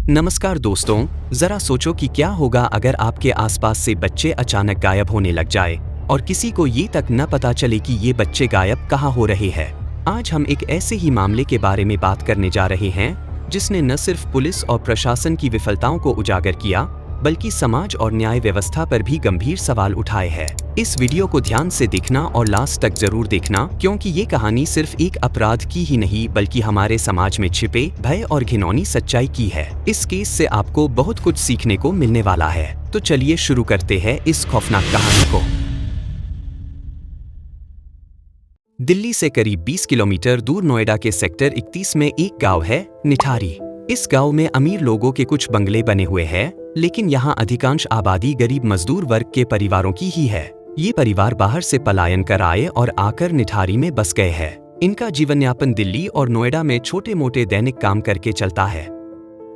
नमस्कार दोस्तों, जरा सोचो कि क्या होगा अगर आपके आसपास से बच्चे अचानक गायब होने लग जाए और किसी को ये तक न पता चले कि ये बच्चे गायब कहाँ हो रहे हैं। आज हम एक ऐसे ही मामले के बारे में बात करने जा रहे हैं जिसने न सिर्फ पुलिस और प्रशासन की विफलताओं को उजागर किया बल्कि समाज और न्याय व्यवस्था पर भी गंभीर सवाल उठाए हैं। इस वीडियो को ध्यान से देखना और लास्ट तक जरूर देखना, क्योंकि ये कहानी सिर्फ एक अपराध की ही नहीं बल्कि हमारे समाज में छिपे भय और घिनौनी सच्चाई की है। इस केस से आपको बहुत कुछ सीखने को मिलने वाला है। तो चलिए शुरू करते हैं इस खौफनाक कहानी को। दिल्ली से करीब 20 किलोमीटर दूर नोएडा के सेक्टर 31 में एक गांव है, निठारी। इस गांव में अमीर लोगों के कुछ बंगले बने हुए हैं, लेकिन यहाँ अधिकांश आबादी गरीब मजदूर वर्ग के परिवारों की ही है। ये परिवार बाहर से पलायन कर आए और आकर निठारी में बस गए हैं। इनका जीवन यापन दिल्ली और नोएडा में छोटे मोटे दैनिक काम करके चलता है।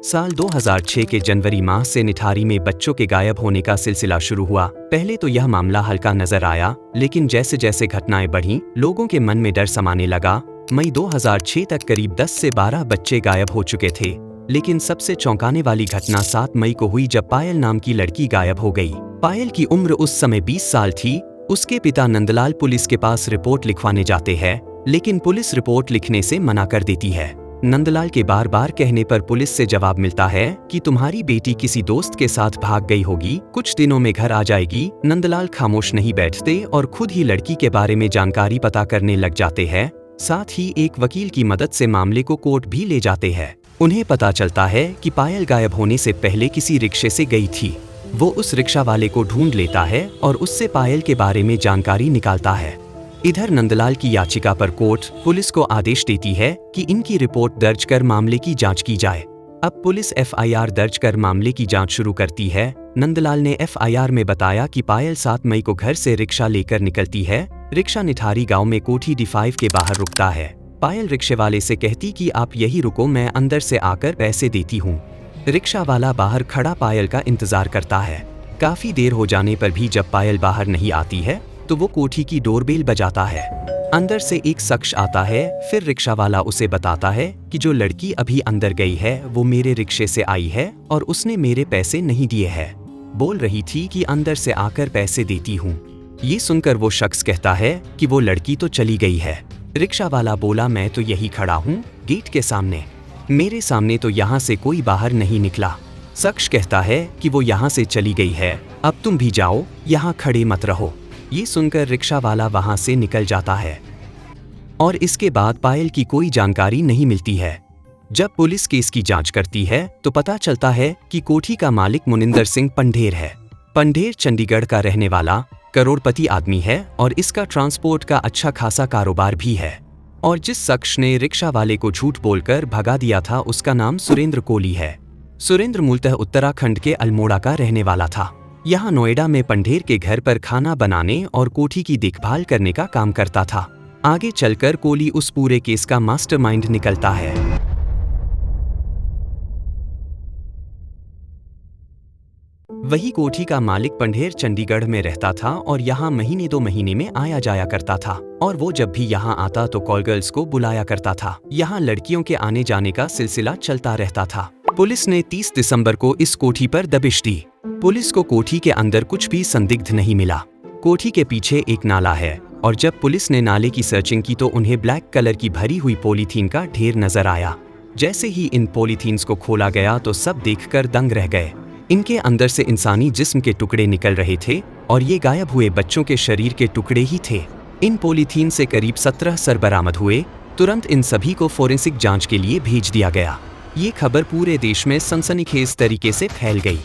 साल 2006 के जनवरी माह से निठारी में बच्चों के गायब होने का सिलसिला शुरू हुआ। पहले तो यह मामला हल्का नजर आया, लेकिन जैसे जैसे घटनाएं बढ़ीं, लोगों के मन में डर समाने लगा। मई 2006 तक करीब 10 से 12 बच्चे गायब हो चुके थे, लेकिन सबसे चौंकाने वाली घटना 7 मई को हुई जब पायल नाम की लड़की गायब हो गई। पायल की उम्र उस समय 20 साल थी। उसके पिता नंदलाल पुलिस के पास रिपोर्ट लिखवाने जाते हैं, लेकिन पुलिस रिपोर्ट लिखने से मना कर देती है। नंदलाल के बार बार कहने पर पुलिस से जवाब मिलता है कि तुम्हारी बेटी किसी दोस्त के साथ भाग गई होगी, कुछ दिनों में घर आ जाएगी। नंदलाल खामोश नहीं बैठते और खुद ही लड़की के बारे में जानकारी पता करने लग जाते हैं। साथ ही एक वकील की मदद से मामले को कोर्ट भी ले जाते हैं। उन्हें पता चलता है कि पायल गायब होने से पहले किसी रिक्शे से गई थी। वो उस रिक्शा वाले को ढूंढ लेता है और उससे पायल के बारे में जानकारी निकालता है। इधर नंदलाल की याचिका पर कोर्ट पुलिस को आदेश देती है कि इनकी रिपोर्ट दर्ज कर मामले की जांच की जाए। अब पुलिस FIR दर्ज कर मामले की जांच शुरू करती है। नंदलाल ने FIR में बताया कि पायल 7 मई को घर से रिक्शा लेकर निकलती है। रिक्शा निठारी गांव में कोठी D5 के बाहर रुकता है। पायल रिक्शे वाले से कहती कि आप यही रुको, मैं अंदर से आकर पैसे देती हूँ। रिक्शा वाला बाहर खड़ा पायल का इंतजार करता है। काफी देर हो जाने पर भी जब पायल बाहर नहीं आती है तो वो कोठी की डोरबेल बजाता है। अंदर से एक शख्स आता है। फिर रिक्शा वाला उसे बताता है कि जो लड़की अभी अंदर गई है वो मेरे रिक्शे से आई है और उसने मेरे पैसे नहीं दिए हैं। बोल रही थी कि अंदर से आकर पैसे देती हूँ। ये सुनकर वो शख्स कहता है कि वो लड़की तो चली गई है। रिक्शा वाला बोला, मैं तो यही खड़ा हूँ गेट के सामने, मेरे सामने तो यहाँ से कोई बाहर नहीं निकला। शख्स कहता है कि वो यहाँ से चली गई है, अब तुम भी जाओ, यहाँ खड़े मत रहो। ये सुनकर रिक्शा वाला वहाँ से निकल जाता है और इसके बाद पायल की कोई जानकारी नहीं मिलती है। जब पुलिस केस की जांच करती है तो पता चलता है कि कोठी का मालिक मुनिंदर सिंह पंढेर है। पंढेर चंडीगढ़ का रहने वाला करोड़पति आदमी है और इसका ट्रांसपोर्ट का अच्छा खासा कारोबार भी है। और जिस शख्स ने रिक्शा वाले को झूठ बोलकर भगा दिया था उसका नाम सुरेंद्र कोली है। सुरेंद्र मूलतः उत्तराखंड के अल्मोड़ा का रहने वाला था। यहाँ नोएडा में पंढेर के घर पर खाना बनाने और कोठी की देखभाल करने का काम करता था। आगे चलकर कोली उस पूरे केस का मास्टरमाइंड निकलता है। वही कोठी का मालिक पंढेर चंडीगढ़ में रहता था और यहाँ महीने 2 महीने में आया जाया करता था। और वो जब भी यहाँ आता तो कॉल गर्ल्स को बुलाया करता था। यहाँ लड़कियों के आने जाने का सिलसिला चलता रहता था। पुलिस ने 30 दिसंबर को इस कोठी पर दबिश दी। पुलिस को कोठी के अंदर कुछ भी संदिग्ध नहीं मिला। कोठी के पीछे एक नाला है और जब पुलिस ने नाले की सर्चिंग की तो उन्हें ब्लैक कलर की भरी हुई पॉलीथीन का ढेर नजर आया। जैसे ही इन पॉलीथीन्स को खोला गया तो सब देखकर दंग रह गए। इनके अंदर से इंसानी जिस्म के टुकड़े निकल रहे थे और ये गायब हुए बच्चों के शरीर के टुकड़े ही थे। इन पॉलीथीन से करीब 17 सर बरामद हुए। तुरंत इन सभी को फोरेंसिक जांच के लिए भेज दिया गया। ये खबर पूरे देश में सनसनीखेज तरीके से फैल गई।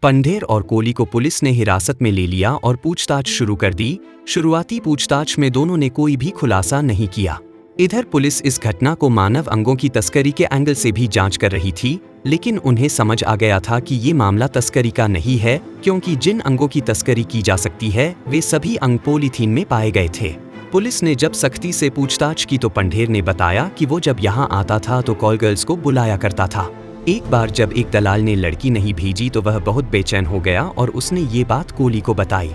पंढेर और कोली को पुलिस ने हिरासत में ले लिया और पूछताछ शुरू कर दी। शुरुआती पूछताछ में दोनों ने कोई भी खुलासा नहीं किया। इधर पुलिस इस घटना को मानव अंगों की तस्करी के एंगल से भी जांच कर रही थी, लेकिन उन्हें समझ आ गया था कि ये मामला तस्करी का नहीं है, क्योंकि जिन अंगों की तस्करी की जा सकती है वे सभी अंग पॉलीथीन में पाए गए थे। पुलिस ने जब सख्ती से पूछताछ की तो पंढेर ने बताया कि वो जब यहाँ आता था तो कॉल गर्ल्स को बुलाया करता था। एक बार जब एक दलाल ने लड़की नहीं भेजी तो वह बहुत बेचैन हो गया और उसने ये बात कोली को बताई।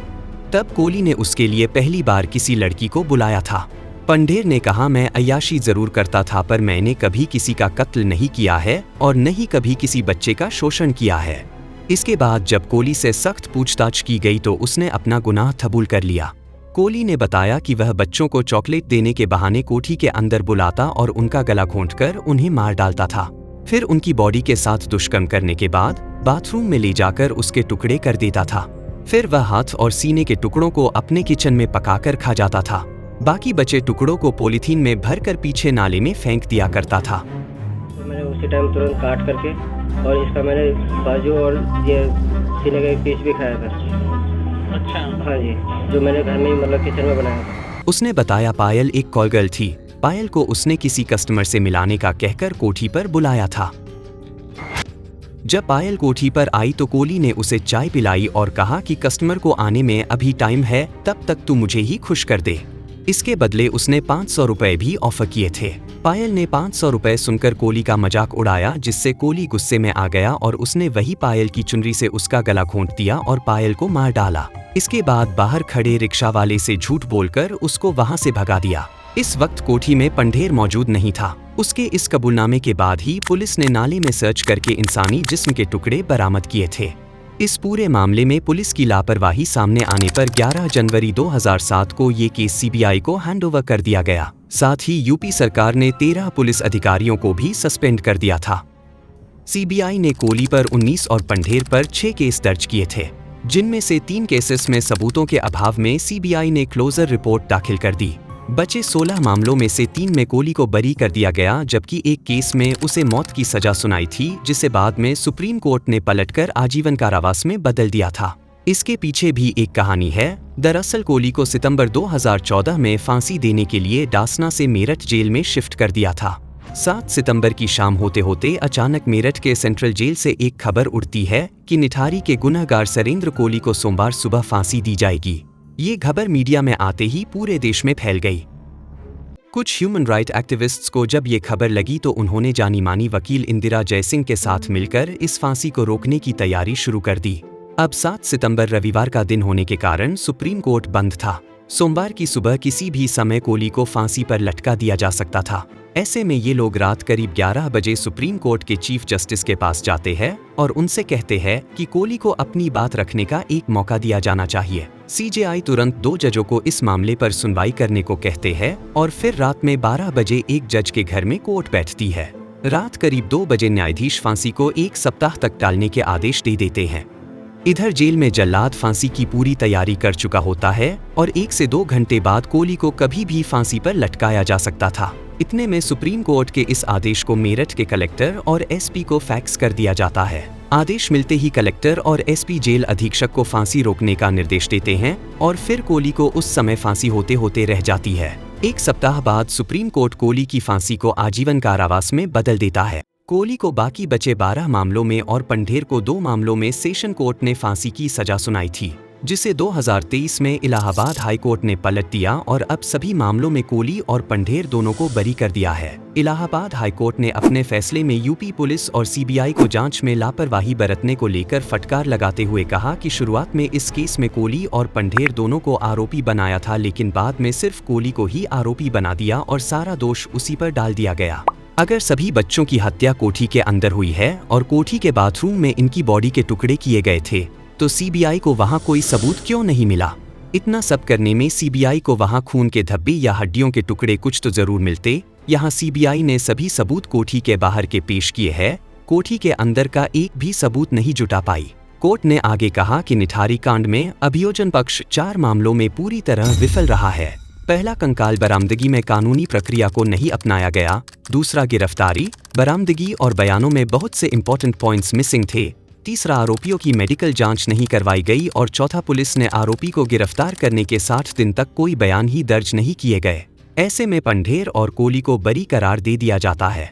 तब कोली ने उसके लिए पहली बार किसी लड़की को बुलाया था। पंढेर ने कहा, मैं अय्याशी जरूर करता था पर मैंने कभी किसी का कत्ल नहीं किया है और न ही कभी किसी बच्चे का शोषण किया है। इसके बाद जब कोली से सख्त पूछताछ की गई तो उसने अपना गुनाह कबूल कर लिया। कोली ने बताया कि वह बच्चों को चॉकलेट देने के बहाने कोठी के अंदर बुलाता और उनका गला घोंटकर उन्हें मार डालता था। फिर उनकी बॉडी के साथ दुष्कर्म करने के बाद बाथरूम में ले जाकर उसके टुकड़े कर देता था। फिर वह हाथ और सीने के टुकड़ों को अपने किचन में पकाकर खा जाता था। बाकी बचे टुकड़ों को पॉलीथीन में भरकर पीछे नाले में फेंक दिया करता था। तो मैंने उसी टाइम तुरंत काट करके और इसका मैंने बाजू और ये सीने का एक पीस भी खाया था। अच्छा। हाँ जी, जो मैंने घर में ही मतलब किचन में बनाया था। उसने बताया पायल एक कॉल गर्ल थी। पायल को उसने किसी कस्टमर से मिलाने का कहकर कोठी पर बुलाया था। जब पायल कोठी पर आई तो कोली ने उसे चाय पिलाई और कहा कि कस्टमर को आने में अभी टाइम है, तब तक तू मुझे ही खुश कर दे। इसके बदले उसने 500 रुपए भी ऑफर किए थे। पायल ने 500 रुपए सुनकर कोली का मजाक उड़ाया, जिससे कोली गुस्से में आ गया और उसने वही पायल की चुनरी से उसका गला घोंट दिया और पायल को मार डाला। इसके बाद बाहर खड़े रिक्शा वाले से झूठ बोलकर उसको वहां से भगा दिया। इस वक्त कोठी में पंढेर मौजूद नहीं था। उसके इस कबूलनामे के बाद ही पुलिस ने नाले में सर्च करके इंसानी जिस्म के टुकड़े बरामद किए थे। इस पूरे मामले में पुलिस की लापरवाही सामने आने पर 11 जनवरी 2007 को ये केस सीबीआई को हैंडओवर कर दिया गया। साथ ही यूपी सरकार ने 13 पुलिस अधिकारियों को भी सस्पेंड कर दिया था। सीबीआई ने कोली पर 19 और पंढेर पर 6 केस दर्ज किए थे, जिनमें से 3 केसेस में सबूतों के अभाव में सीबीआई ने क्लोजर रिपोर्ट दाखिल कर दी। बचे 16 मामलों में से 3 में कोली को बरी कर दिया गया, जबकि एक केस में उसे मौत की सजा सुनाई थी, जिसे बाद में सुप्रीम कोर्ट ने पलटकर आजीवन कारावास में बदल दिया था। इसके पीछे भी एक कहानी है। दरअसल कोली को सितंबर 2014 में फांसी देने के लिए डासना से मेरठ जेल में शिफ्ट कर दिया था। 7 सितंबर की शाम होते होते अचानक मेरठ के सेंट्रल जेल से एक खबर उड़ती है कि निठारी के गुनहगार सरेंद्र कोली को सोमवार सुबह फांसी दी जाएगी। ये खबर मीडिया में आते ही पूरे देश में फैल गई। कुछ ह्यूमन राइट एक्टिविस्ट्स को जब ये खबर लगी तो उन्होंने जानी मानी वकील इंदिरा जयसिंह के साथ मिलकर इस फांसी को रोकने की तैयारी शुरू कर दी। अब 7 सितंबर रविवार का दिन होने के कारण सुप्रीम कोर्ट बंद था। सोमवार की सुबह किसी भी समय कोली को फांसी पर लटका दिया जा सकता था। ऐसे में ये लोग रात करीब 11 बजे सुप्रीम कोर्ट के चीफ जस्टिस के पास जाते हैं और उनसे कहते हैं कि कोली को अपनी बात रखने का एक मौका दिया जाना चाहिए। सीजेआई तुरंत 2 जजों को इस मामले पर सुनवाई करने को कहते हैं और फिर रात में 12 बजे एक जज के घर में कोर्ट बैठती है। रात करीब 2 बजे न्यायाधीश फांसी को 1 सप्ताह तक टालने के आदेश दे देते हैं। इधर जेल में जल्लाद फांसी की पूरी तैयारी कर चुका होता है और 1 से 2 घंटे बाद कोली को कभी भी फांसी पर लटकाया जा सकता था। इतने में सुप्रीम कोर्ट के इस आदेश को मेरठ के कलेक्टर और एसपी को फैक्स कर दिया जाता है। आदेश मिलते ही कलेक्टर और एसपी जेल अधीक्षक को फांसी रोकने का निर्देश देते हैं और फिर कोली को उस समय फांसी होते होते रह जाती है। 1 सप्ताह बाद सुप्रीम कोर्ट कोली की फांसी को आजीवन कारावास में बदल देता है। कोली को बाकी बचे 12 मामलों में और पंढेर को 2 मामलों में सेशन कोर्ट ने फांसी की सजा सुनाई थी, जिसे 2023 में इलाहाबाद हाई कोर्ट ने पलट दिया और अब सभी मामलों में कोली और पंढेर दोनों को बरी कर दिया है। इलाहाबाद हाई कोर्ट ने अपने फैसले में यूपी पुलिस और सीबीआई को जांच में लापरवाही बरतने को लेकर फटकार लगाते हुए कहा कि शुरुआत में इस केस में कोली और पंढेर दोनों को आरोपी बनाया था, लेकिन बाद में सिर्फ कोली को ही आरोपी बना दिया और सारा दोष उसी पर डाल दिया गया। अगर सभी बच्चों की हत्या कोठी के अंदर हुई है और कोठी के बाथरूम में इनकी बॉडी के टुकड़े किए गए थे, तो सीबीआई को वहां कोई सबूत क्यों नहीं मिला? इतना सब करने में सीबीआई को वहां खून के धब्बे या हड्डियों के टुकड़े कुछ तो जरूर मिलते। यहाँ सीबीआई ने सभी सबूत कोठी के बाहर के पेश किए हैं, कोठी के अंदर का एक भी सबूत नहीं जुटा पाई। कोर्ट ने आगे कहा कि निठारी कांड में अभियोजन पक्ष 4 मामलों में पूरी तरह विफल रहा है। पहला, कंकाल बरामदगी में कानूनी प्रक्रिया को नहीं अपनाया गया। दूसरा, गिरफ्तारी, बरामदगी और बयानों में बहुत से इंपॉर्टेंट पॉइंट्स मिसिंग थे। तीसरा, आरोपियों की मेडिकल जांच नहीं करवाई गई और चौथा, पुलिस ने आरोपी को गिरफ्तार करने के 60 दिन तक कोई बयान ही दर्ज नहीं किए गए। ऐसे में पंढेर और कोली को बरी करार दे दिया जाता है।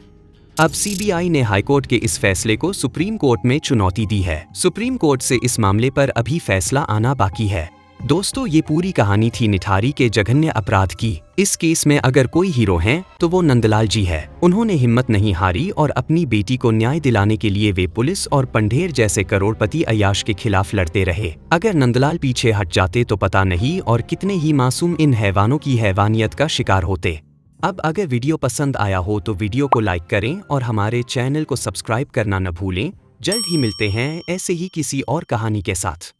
अब सीबीआई ने हाईकोर्ट के इस फैसले को सुप्रीम कोर्ट में चुनौती दी है। सुप्रीम कोर्ट से इस मामले पर अभी फैसला आना बाकी है। दोस्तों, ये पूरी कहानी थी निठारी के जघन्य अपराध की। इस केस में अगर कोई हीरो हैं तो वो नंदलाल जी है। उन्होंने हिम्मत नहीं हारी और अपनी बेटी को न्याय दिलाने के लिए वे पुलिस और पंढेर जैसे करोड़पति अय्याश के खिलाफ लड़ते रहे। अगर नंदलाल पीछे हट जाते तो पता नहीं और कितने ही मासूम इन हैवानों की हैवानियत का शिकार होते। अब अगर वीडियो पसंद आया हो तो वीडियो को लाइक करें और हमारे चैनल को सब्सक्राइब करना न भूलें। जल्द ही मिलते हैं ऐसे ही किसी और कहानी के साथ।